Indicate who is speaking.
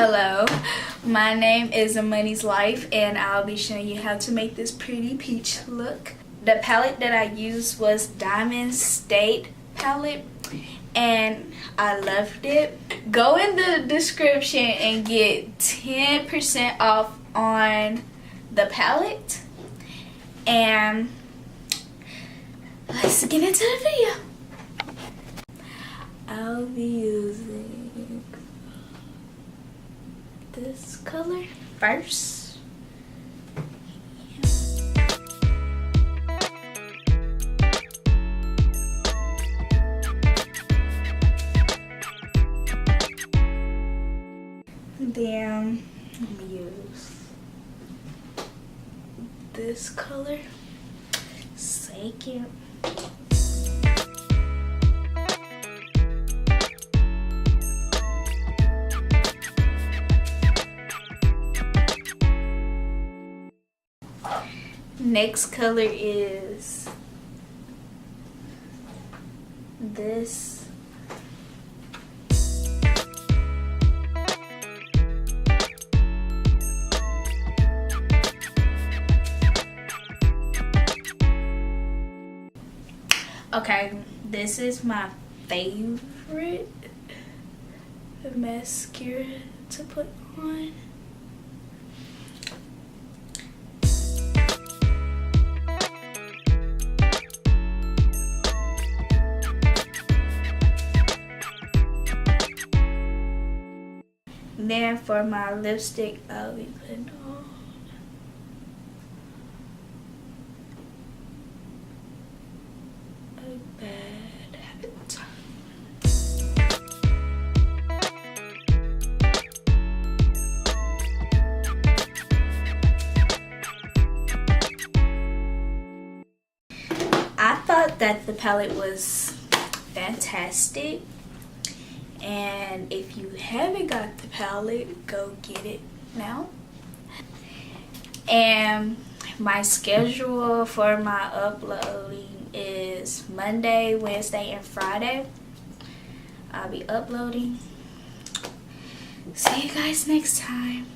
Speaker 1: Hello, my name is Money's Life and I'll be showing you how to make this pretty peach look. The palette that I used was Diamond State palette and I loved it. Go in the description and get 10% off on the palette. And let's get into the video. I'll be using this color first. Then I'm gonna use this color second. Next color is this. Okay, this is my favorite mascara to put on. Then for my lipstick, I'll be putting on a Bad Habit. I thought that the palette was fantastic. And if you haven't got the palette, go get it now. And my schedule for my uploading is Monday, Wednesday, and Friday. I'll be uploading. See you guys next time.